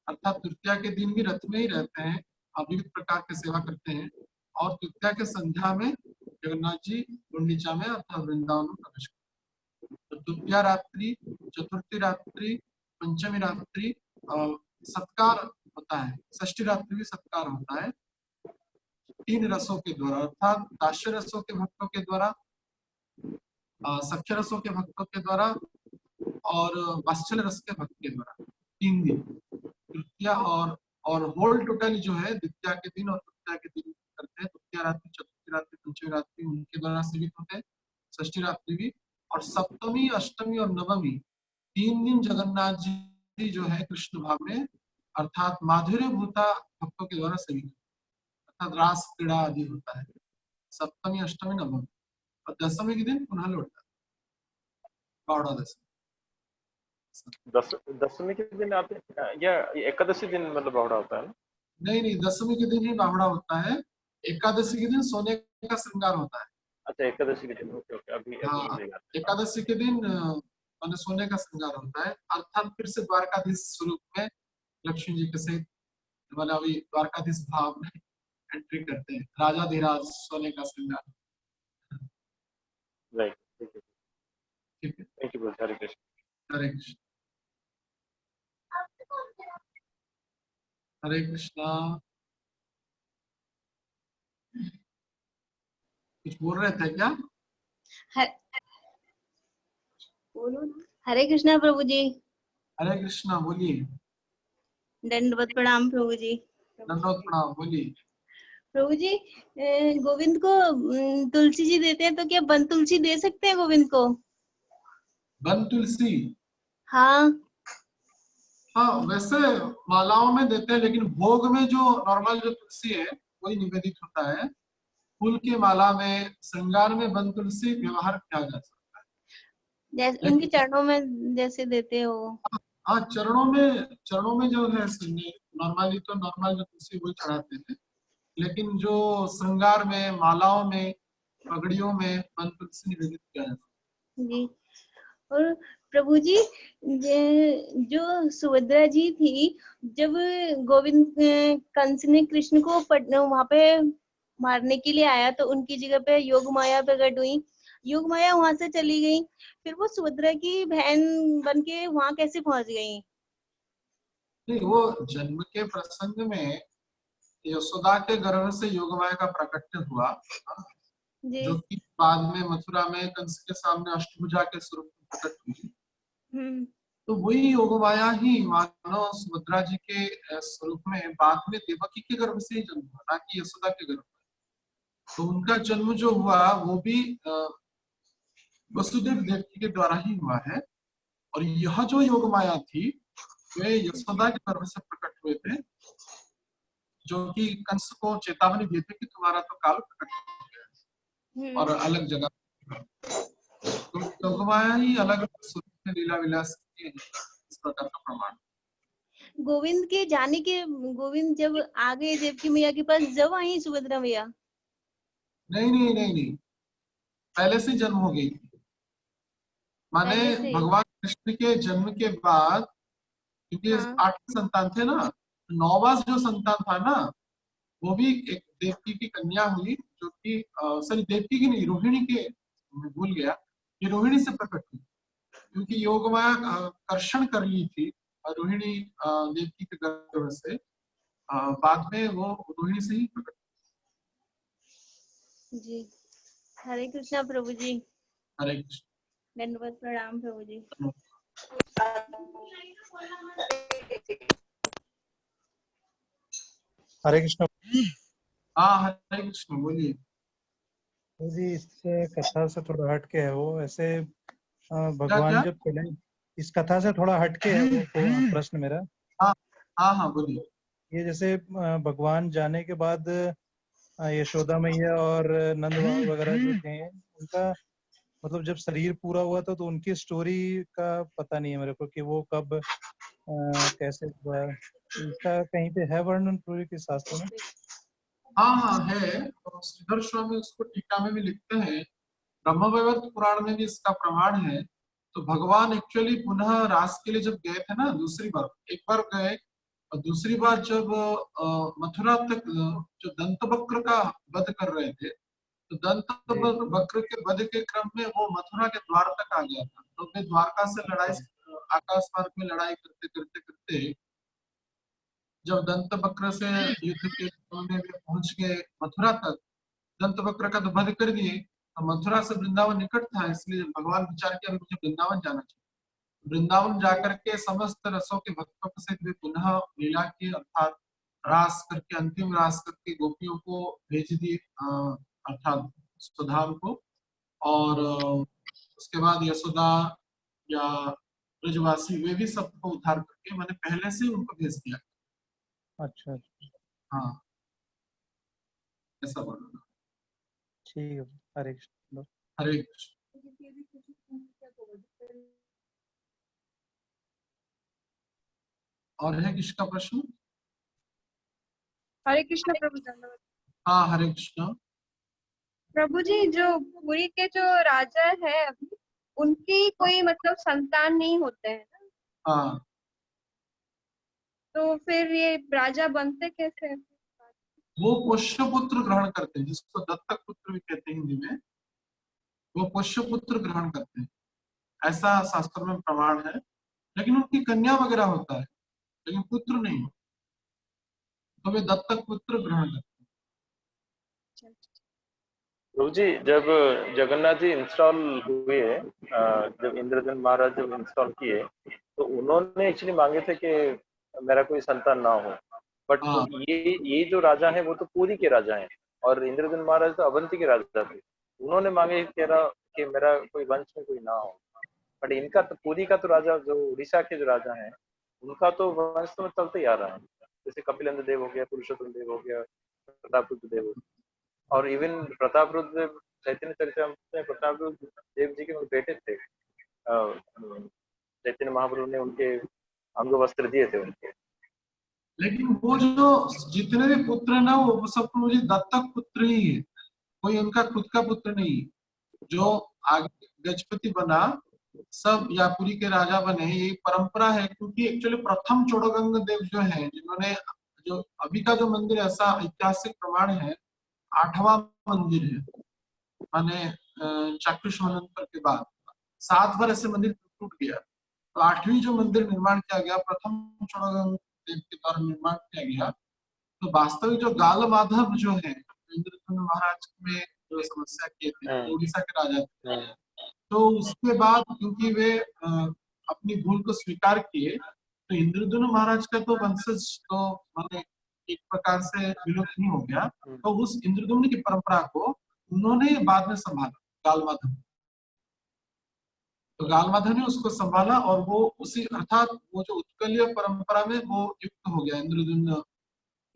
अर्थात तृतीया के दिन भी रथ में ही रहते हैं, विविध प्रकार की सेवा करते हैं। और तृतीया के संध्या में जगन्नाथ जी गुंडीचा में अर्थात वृंदावन में प्रवेश करते हैं। तो तृतीया रात्रि, चतुर्थी रात्रि, पंचमी रात्रि सत्कार होता है, षष्ठी रात्रि भी सत्कार होता है 3 रसों के द्वारा, अर्थात दास्य रसों के भक्तों के द्वारा, सख्य रसों के भक्तों के द्वारा और वात्सल्य रस के भक्त के द्वारा। 3 दिन तृतीया और होल टोटल जो है द्वितीया के दिन और तृतीया के दिन करते हैं। तृतीया रात्रि, चतुर्थी रात्रि, पंचमी रात्रि उनके द्वारा सेवित होते हैं, षष्ठी रात्रि भी, और सप्तमी, अष्टमी और नवमी 3 दिन जगन्नाथ जी जो है कृष्ण भाव में अर्थात माधुर्य भूता भक्तों के द्वारा सेवित, अर्थात रास क्रीड़ा आदि होता है। सप्तमी, अष्टमी, नवमी, और दशमी के दिन पुनः लौटता है, बावड़ा दशमी। दशमी के दिन आते या एकादशी दिन मतलब बावड़ा होता है ना? नहीं, दशमी के दिन ही बावड़ा होता है, एकादशी के दिन सोने का श्रृंगार होता है। अच्छा, एकादशी के दिन, ओके ओके, अभी हाँ, मुझे याद है। एकादशी के दिन माने सोने का श्रृंगार होता है, अर्थात फिर से द्वारकाधीश स्वरूप में लक्ष्मी जी के सहित, मतलब अभी द्वारकाधीश भाव में एंट्री करते हैं, राजा धीराज सोने का श्रृंगार। राइट, ठीक है, ठीक है, थैंक यू, हरे कृष्ण। हरे कृष्ण। हरे कृष्णा। कुछ बोल रहे थे क्या? हरे कृष्णा प्रभु जी। हरे कृष्णा, बोलिए। दंडवत प्रणाम प्रभु जी। दंडवत प्रणाम, बोलिए। प्रभु जी, गोविंद को तुलसी जी देते हैं, तो क्या वन तुलसी दे सकते हैं गोविंद को? वन तुलसी? हाँ हाँ, वैसे मालाओं में देते हैं, लेकिन भोग में जो नॉर्मल जो तुलसी है वही निवेदित होता है। फूल की माला में, श्रृंगार में वन तुलसी व्यवहार किया जा सकता है, जैसे उनके चरणों में जैसे देते हो। हाँ, चरणों में जो है नॉर्मली तो नॉर्मल जो तुलसी वही चढ़ाते हैं, लेकिन जो श्रृंगार में, मालाओं में, पगड़ियों में वन तुलसी निवेदित किया जाता है। जी। और प्रभु जी, जो सुभद्रा जी थी, जब गोविंद कंस ने कृष्ण को वहां पे मारने के लिए आया, तो उनकी जगह पे योग माया प्रकट हुई। योग माया वहां से चली गई, फिर वो सुभद्रा की बहन बन के वहां कैसे पहुंच गई? नहीं, वो जन्म के प्रसंग में यशोदा के गर्भ से योग माया का प्रकट हुआ, जो कि बाद में मथुरा में कंस के सामने अष्टभुजा के स्वरूप में प्रकट हुई। तो वही योग माया ही मानो सुभद्रा जी के स्वरूप में बाद में देवकी के गर्भ से ही जन्म हुआ, ना कि यशोदा के गर्भ में। तो उनका जन्म जो हुआ वो भी वसुदेव देवकी के द्वारा ही हुआ है। और यह जो योग माया थी वे यशोदा के गर्भ से प्रकट हुए थे, जो कि कंस को चेतावनी दी थी कि तुम्हारा तो काल प्रकट हो गया और अलग जगह। तो योग माया ही अलग अलग स्वरूप में लीला विलास किए हैं, इस प्रकार का प्रमाण। गोविंद के जाने के, गोविंद जब आ गए देवकी मैया के पास, जब आई सुभद्रा मैया? नहीं, पहले से जन्म हो गई थी। माने भगवान कृष्ण के जन्म के बाद, क्योंकि 8 संतान थे ना, 9वां जो संतान था ना, वो भी एक देवकी की कन्या हुई, जो कि सॉरी देवकी की नहीं, रोहिणी के, मैं भूल गया, ये रोहिणी से प्रकट हुई, क्योंकि योग माया कर्षण कर ली थी रोहिणी देवकी के गर्भ से, बाद में वो रोहिणी से ही प्रकट जी। हरे कृष्णा प्रभु जी। हरे कृष्ण। दंडवत प्रणाम प्रभु जी। हरे कृष्ण। हाँ, हरे कृष्ण, बोलिए। जी, इस कथा से थोड़ा हटके है वो, ऐसे भगवान जब पहले, इस कथा से थोड़ा हटके है वो प्रश्न मेरा। हाँ, बोलिए। ये जैसे भगवान जाने के बाद यशोदा मैया और नंद वगैरह जो थे उनका मतलब जब शरीर पूरा हुआ था तो उनकी स्टोरी का पता नहीं है मेरे को कि वो कब कैसे हुआ। इसका कहीं पे है वर्णन पूरी के शास्त्र में? हाँ हाँ है, और श्रीधर स्वामी उसको टीका में भी लिखते हैं, ब्रह्मवैवर्त पुराण में भी इसका प्रमाण है। तो भगवान एक्चुअली पुनः रास के लिए जब गए थे ना दूसरी बार, एक बार गए और दूसरी बार जब मथुरा तक जो दंतवक्र का वध कर रहे थे, तो दंतवक्र के वध के क्रम में वो मथुरा के द्वार तक आ गया था। तो वे द्वारका से लड़ाई, आकाश मार्ग में लड़ाई करते करते करते जब दंतवक्र से युद्ध के में वे पहुंच गए मथुरा तक, दंतवक्र का तो वध कर दिए, तो मथुरा से वृंदावन निकट था, इसलिए भगवान विचार किया मुझे वृंदावन जाना चाहिए। वृंदावन जाकर के समस्त रसों के भक्तों से वे पुनः लीला की, अर्थात रास करके, अंतिम रास करके गोपियों को भेज दिए, अर्थात सुधाम को। और उसके बाद यशोदा या ब्रजवासी वे भी सबको उद्धार करके मैंने पहले से उनको भेज दिया। अच्छा, हाँ, ऐसा बोलना। ठीक है, हरे कृष्ण। हरे कृष्ण। और है किसका प्रश्न? हरे कृष्ण प्रभु। धन्यवाद हाँ, हरे कृष्ण। प्रभु जी। जो पुरी के जो राजा है अभी, उनकी कोई मतलब संतान नहीं होते हैं ना, हाँ, तो फिर ये राजा बनते कैसे हैं? वो पोष्य पुत्र ग्रहण करते हैं, जिसको दत्तक पुत्र भी कहते हैं हिंदी में, वो पोष्य पुत्र ग्रहण करते हैं, ऐसा शास्त्र में प्रमाण है। लेकिन उनकी कन्या वगैरह होता है, लेकिन पुत्र नहीं, तो वे दत्तक पुत्र ग्रहण करते प्रभु जी, जब जगन्नाथ जी इंस्टॉल हुए, जब इंद्रजन महाराज जब इंस्टॉल किए, तो उन्होंने एक्चुअली मांगे थे कि मेरा कोई संतान ना हो, बट हैं। हाँ, ये जो राजा हैं वो तो पुरी के राजा हैं, और इंद्रजन महाराज तो अवंती के राजा थे। उन्होंने मांगे कि मेरा कोई वंश में कोई ना हो, बट इनका तो पुरी का तो राजा, जो उड़ीसा के जो राजा हैं, उनका तो वंश तो चलते ही आ रहा है। जैसे कपिलेंद्र देव हो गया, पुरुषोत्तम देव हो गया, प्रतापरुद्र देव हो गया, और इवन प्रतापरुद्र देव, चैतन्य चरितमृत में प्रतापरुद्र देव जी के उनके बेटे थे। चैतन्य महाप्रभु ने उनके अंग वस्त्र दिए थे उनके। लेकिन वो जो जितने भी पुत्र है ना, वो सब तो मुझे दत्तक पुत्र ही है, कोई उनका खुद का पुत्र नहीं। जो आगे गजपति बना, सब यापुरी के राजा बने, ये परंपरा है। क्योंकि एक्चुअली प्रथम चोड़गंग देव जो है, जिन्होंने, जो अभी का जो मंदिर ऐसा ऐतिहासिक प्रमाण है, 8वां मंदिर है, माने चाक्षुष मनंतर के बाद 7 बार ऐसे मंदिर टूट गया। तो 8वीं जो मंदिर निर्माण किया गया, प्रथम चोड़गंग देव के द्वारा निर्माण किया गया। तो वास्तविक जो गाल माधव जो है, इंद्रद्युम्न महाराज में जो समस्या किए थे, उड़ीसा के राजा थे, तो उसके बाद क्योंकि वे अपनी भूल को स्वीकार किए, तो इंद्रद्युम्न महाराज का तो वंशज तो माने एक प्रकार से विलुप्त नहीं हो गया। तो उस इंद्रद्युम्न की परंपरा को उन्होंने बाद में संभाला, गाल माधव। तो गाल माधव ने उसको संभाला, और वो उसी, अर्थात वो जो उत्कलीय परंपरा में वो युक्त हो गया इंद्रद्युम्न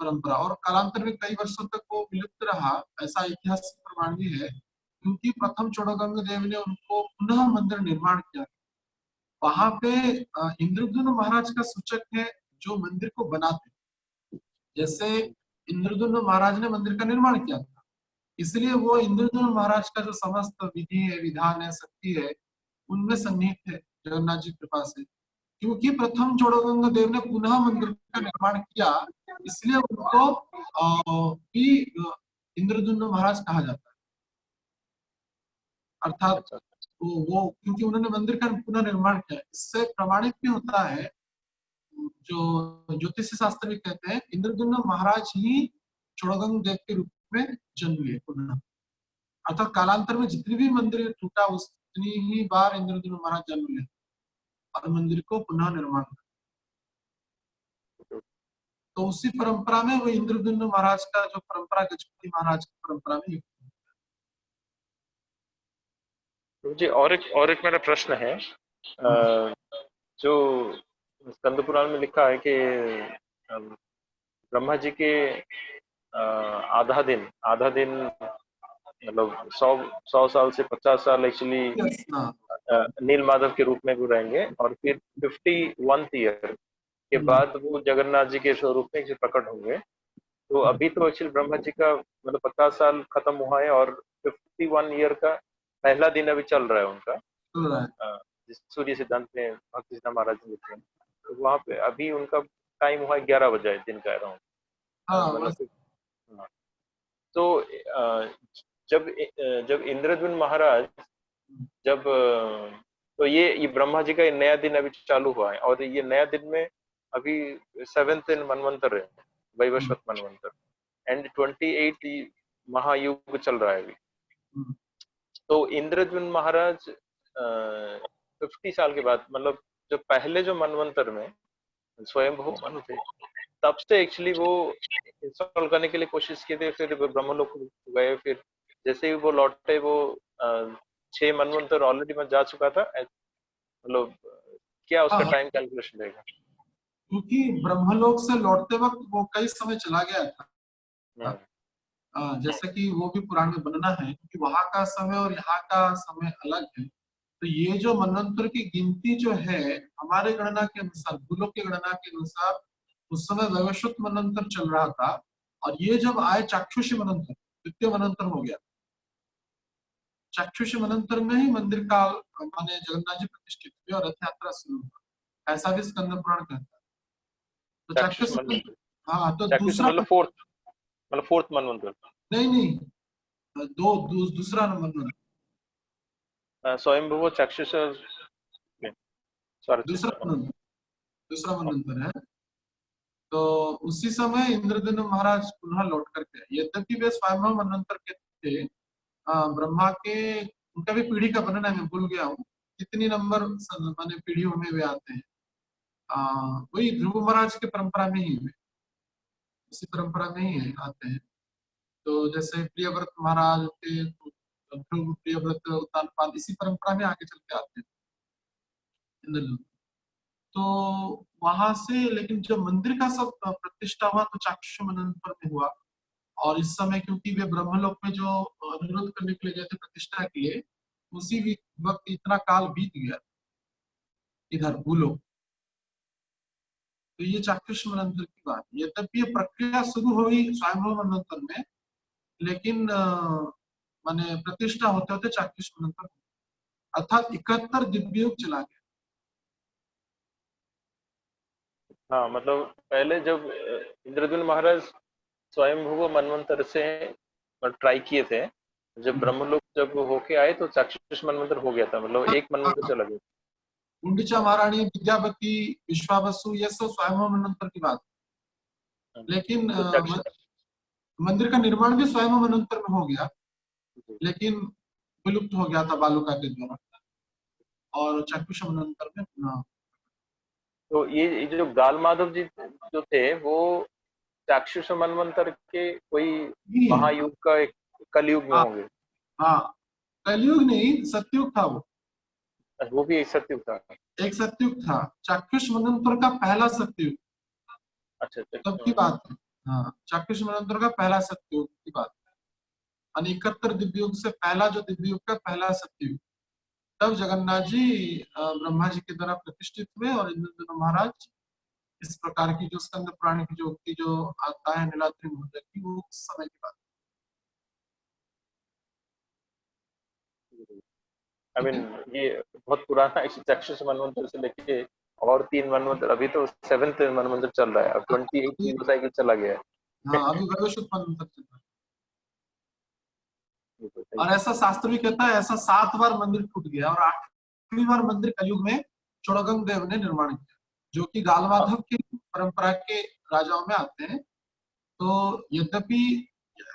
परंपरा, और कालांतर में कई वर्षों तक वो विलुप्त रहा, ऐसा ऐतिहासिक प्रमाण भी है। क्योंकि प्रथम चोड़गंग देव ने उनको पुनः मंदिर निर्माण किया। वहां पे इंद्रद्युम्न महाराज का सूचक है जो मंदिर को बनाते। जैसे इंद्रद्युम्न महाराज ने मंदिर का निर्माण किया था, इसलिए वो इंद्रद्युम्न महाराज का जो समस्त विधि है, विधान है, शक्ति है, उनमें सन्निहित है जगन्नाथ जी कृपा से। क्योंकि प्रथम चोड़गंग देव ने पुनः मंदिर का निर्माण किया, इसलिए उनको भी इंद्रद्युम्न महाराज कहा जाता है। अर्थात वो क्योंकि उन्होंने मंदिर का पुनः निर्माण किया, इससे प्रमाणित भी होता है, जो ज्योतिष शास्त्र भी कहते हैं, इंद्रद्युम्न महाराज ही चोड़गंग देव के रूप में जन्म लिए पुनः। अर्थात कालांतर में जितनी भी मंदिर टूटा, उतनी ही बार इंद्रद्युम्न महाराज जन्म लिए और मंदिर को पुनः निर्माण किया। तो उसी परंपरा में वो इंद्रद्युम्न महाराज का जो परंपरा गजपति महाराज की परंपरा में युक्त है। जी, और एक मेरा प्रश्न है, जो स्कंद पुराण में लिखा है कि ब्रह्मा जी के आधा दिन मतलब 100 साल से 50 साल एक्चुअली Yes, हाँ। नील माधव के रूप में वो रहेंगे, और फिर 51th ईयर के बाद वो जगन्नाथ जी के स्वरूप में प्रकट होंगे। तो अभी तो एक्चुअली ब्रह्मा जी का मतलब 50 साल खत्म हुआ है, और 51 ईयर का पहला दिन अभी चल रहा है उनका, चल रहा है। जिस सूर्य सिद्धांत में भक्ति सिद्धांत महाराज जी लिखे हैं। तो वहाँ पे अभी उनका टाइम हुआ है 11 बजे दिन का अराउंड, हाँ मतलब बस। हाँ। तो जब इंद्रद्युम्न महाराज जब तो ये ब्रह्मा जी का ये नया दिन अभी चालू हुआ है, और ये नया दिन में अभी 7th मनवंतर है, वैवस्वत मनवंतर, एंड 28 महायुग चल रहा है अभी। तो इंद्रद्युम्न महाराज 50 साल के बाद, मतलब जो पहले जो मनवंतर में स्वयंभू मनु थे, तब से एक्चुअली वो इंस्टॉल करने के लिए कोशिश किए थे, फिर ब्रह्मलोक गए, फिर जैसे ही वो लौटे, वो 6 मनवंतर ऑलरेडी मैं जा चुका था, मतलब क्या उसका हाँ, टाइम कैलकुलेशन रहेगा? क्योंकि ब्रह्मलोक से लौटते वक्त वो कई समय चला गया था। जैसे कि वो भी पुराण में वर्णना है, क्योंकि वहां का समय और यहाँ का समय अलग है। तो ये जो मनवंतर की गिनती जो है, हमारे गणना के अनुसार, भूलोक की गणना के अनुसार, उस समय वैवस्वत मनवंतर चल रहा था, और ये जब आए चाक्षुषी मनवंतर, द्वितीय मनवंतर हो गया। चाक्षुषी मनवंतर में ही मंदिर का माने जगन्नाथ जी प्रतिष्ठित हुए और रथ यात्रा शुरू हुआ, ऐसा भी स्कंद पुराण कहता है। तो चाक्षुष चाक्षुषी, मनवंतर, हाँ, तो चाक्षुष दूसरा, मतलब फोर्थ मनवंतर। नहीं, दूसरा मनवंतर, स्वयंभू चाक्षुष, सॉरी, दूसरा मनवंतर है। तो उसी समय इंद्रद्युम्न महाराज पुनः लौट करके, यद्यपि वे स्वयं मनवंतर के थे, ब्रह्मा के, उनका भी पीढ़ी का वर्णन है, मैं भूल गया हूँ कितनी नंबर माने पीढ़ियों में वे आते हैं। वही ध्रुव महाराज के परंपरा में ही हुए, उसी परंपरा में ही आते हैं। तो जैसे प्रियव्रत महाराज के, ध्रुव, प्रियव्रत, उत्तानपाद, इसी परंपरा में आगे चल के आते हैं इंद्रद्युम्न। तो वहां से, लेकिन जब मंदिर का सब प्रतिष्ठा हुआ तो चाक्षुष मनवंतर में हुआ। और इस समय क्योंकि वे ब्रह्मलोक में जो अनुरोध करने के लिए गए थे प्रतिष्ठा के लिए, उसी वक्त इतना काल बीत गया इधर भूलोक। तो ये चाक्षुष मनवंतर की बात है। यद्यपि ये प्रक्रिया शुरू हुई स्वयंभू मनवंतर में, लेकिन माने प्रतिष्ठा होते होते चाक्षुष मनवंतर, अर्थात 71 दिव्य युग चला गया। हाँ, मतलब पहले जब इंद्रद्युम्न महाराज स्वयंभू मनवंतर से ट्राई किए थे, जब ब्रह्मलोक जब होके आए तो चाक्षुष मनवंतर हो गया था, मतलब एक मनवंतर चला गया। गुंडीचा महारानी, विद्यावती, विश्वावसु, ये सब स्वयंभू मनवंतर की बात। लेकिन तो मंदिर का निर्माण भी स्वयं मनवंतर में हो गया, लेकिन विलुप्त हो गया था बालुका के द्वारा, और चाक्षुष मनवंतर में पुनः। तो ये जो गाल माधव जी जो थे, वो चाक्षुष मनवंतर के कोई ही है। महायुग का एक कलयुग में हाँ, होंगे? हाँ, कलयुग नहीं, सतयुग था वो भी एक सत्युग था। एक सतयुग था, चाक्षुष मनवंतर का पहला सतयुग, अच्छा तब की बात है। हाँ, चाक्षुष मनवंतर का पहला सतयुग की बात है। 71 दिव्य युग से पहला जो दिव्य युग का पहला सतयुग, तब जगन्नाथ जी ब्रह्मा जी के द्वारा प्रतिष्ठित हुए, और इंद्रद्युम्न महाराज इस प्रकार की जो स्कंद पुराण की जो उक्ति जो आता है नीलाद्रि महोदय की, वो उस समय की बात। आई मीन ये बहुत पुराना है, चाक्षुष मनवंतर से लेके और 3 मनवंतर, अभी तो 7th मनवंतर चल रहा है, अब 28 साइकिल चला गया है। हाँ, अभी भविष्य मनवंतर चल रहा है। और ऐसा शास्त्र भी कहता है, ऐसा 7 बार मंदिर टूट गया, और 8वीं बार मंदिर कलयुग में चोड़गंग देव ने निर्माण किया, जो कि गालमाधव की परंपरा के राजाओं में आते हैं। तो यद्यपि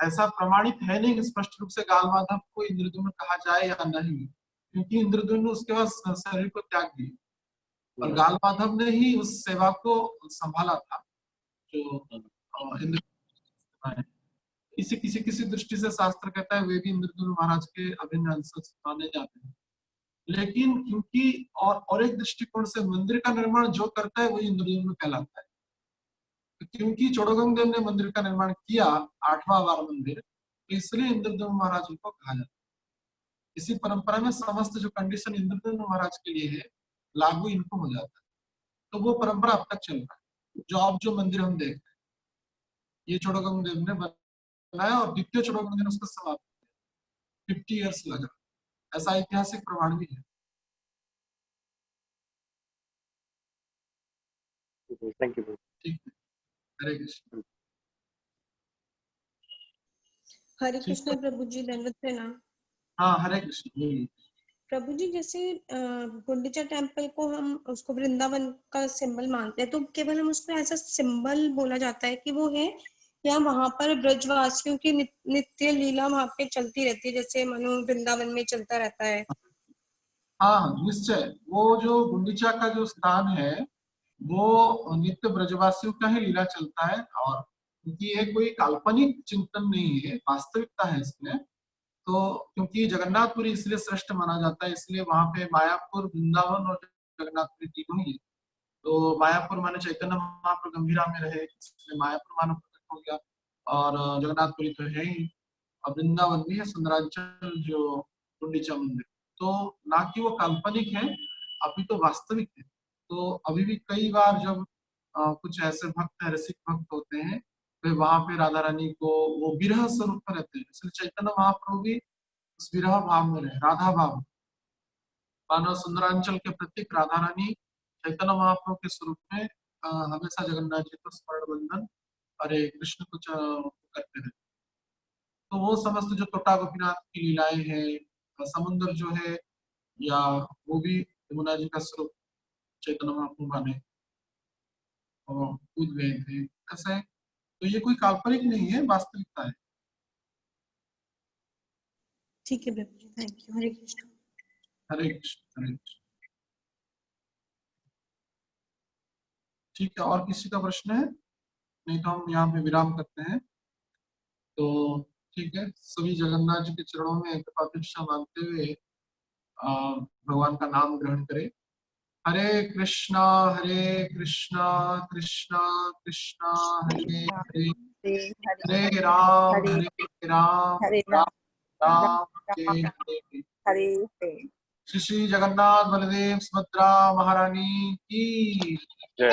ऐसा प्रमाणित है नहीं स्पष्ट रूप से गालमाधव को इंद्रद्युम्न कहा जाए या नहीं, क्योंकि इंद्रद्युम्न उसके बाद शरीर को त्याग दिए, और गालमाधव ने ही उस सेवा को संभाला था जो इंद्र। किसी किसी किसी दृष्टि से शास्त्र कहता है वे भी इंद्रद्युम्न महाराज के अभिन्न अंश माने जाते हैं। लेकिन क्योंकि और एक दृष्टिकोण से मंदिर का निर्माण जो करता है वही इंद्रद्युम्न कहलाता है। क्योंकि चोड़गंग देव ने मंदिर का निर्माण किया, 8वां बार मंदिर, इसलिए इंद्रद्युम्न महाराज उनको कहा जाता है। इसी परंपरा में समस्त जो कंडीशन इंद्रद्युम्न महाराज के लिए है लागू इनको हो जाता है। तो वो परंपरा अब तक चल रहा है। जो मंदिर हम देख रहे हैं ये चोड़गंग देव ने बनाया और द्वितीय चोड़गंग देव ने उसको समाप्त किया। 50 ईयर्स लगा, ऐसा ऐतिहासिक प्रमाण भी है। Thank you. ठीक है, हरे कृष्ण। हरे कृष्णा प्रभु जी, दंडवत प्रणाम। हाँ, हरे कृष्ण। बोलिए। प्रभु जी, जैसे गुंडीचा टेम्पल को हम उसको वृंदावन का सिंबल मानते हैं, तो केवल हम उसको ऐसा सिंबल बोला जाता है कि वो है, या वहां पर ब्रजवासियों की नित्य लीला वहां पे चलती रहती है, जैसे मनो वृंदावन में चलता रहता है? हाँ, निश्चय। वो जो गुंडीचा का जो स्थान है वो नित्य ब्रजवासियों का ही लीला चलता है, और क्योंकि ये कोई काल्पनिक चिंतन नहीं है, वास्तविकता है इसमें। तो क्योंकि जगन्नाथपुरी इसलिए श्रेष्ठ माना जाता है, इसलिए वहां पे मायापुर, वृंदावन और जगन्नाथपुरी तीनों ही है। तो मायापुर माने चैतन्य महाप्रभु गंभीरा में रहे, इसलिए मायापुर मानो प्रकट हो गया, और जगन्नाथपुरी तो है ही, और वृंदावन भी है, सुंदरांचल जो गुंडीचा मंदिर। तो ना कि वो काल्पनिक है, अभी तो वास्तविक है। तो अभी भी कई बार जब कुछ ऐसे भक्त, रसिक भक्त होते हैं, वे वहां पे राधा रानी को वो विरह स्वरूप में रहते हैं, इसलिए चैतन्य महाप्रभु भी उस विरह भाव में रहे, राधा भाव। मानव सुंदरांचल के प्रतीक राधा रानी चैतन्य महाप्रभु के स्वरूप में हमेशा जगन्नाथ जी को स्मरण बंधन हरे कृष्ण को करते रहे। तो वो समस्त जो तोटा गोपीनाथ की लीलाएं हैं, समुद्र जो है, या वो भी यमुना जी का स्वरूप चैतन्य महाप्रभु माने और कूद गए थे, ऐसा है। तो ये कोई काल्पनिक नहीं है, वास्तविकता है। ठीक है प्रभु जी, थैंक यू। हरे कृष्ण। हरे कृष्ण, हरे कृष्ण। ठीक है, और किसी का प्रश्न है? नहीं तो हम यहाँ पे विराम करते हैं। तो ठीक है, सभी जगन्नाथ जी के चरणों में कृपाभिक्षा मांगते हुए भगवान का नाम ग्रहण करें। हरे कृष्णा कृष्णा कृष्णा हरे हरे, हरे राम राम राम हरे हरे। हरे श्री श्री जगन्नाथ बलदेव सुभद्रा महारानी की जय।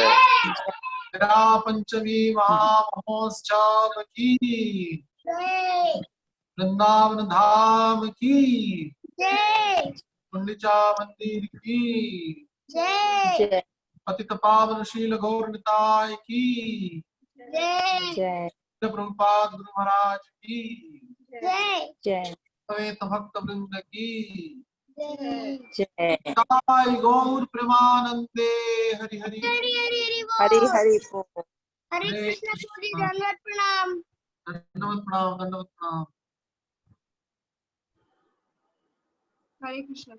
मेरा पंचमी महामहोत्सव की, वृंदावन धाम की, गुंडीचा मंदिर की, पतित पावन शील गौर निताय की, प्रभुपाद गुरु महाराज की, श्वेत भक्त वृंद की, गौर प्रेमानंदे। हरि हरि हरि बोल। हरे कृष्ण। दंडवत प्रणाम, दंडवत प्रणाम। हरे कृष्ण।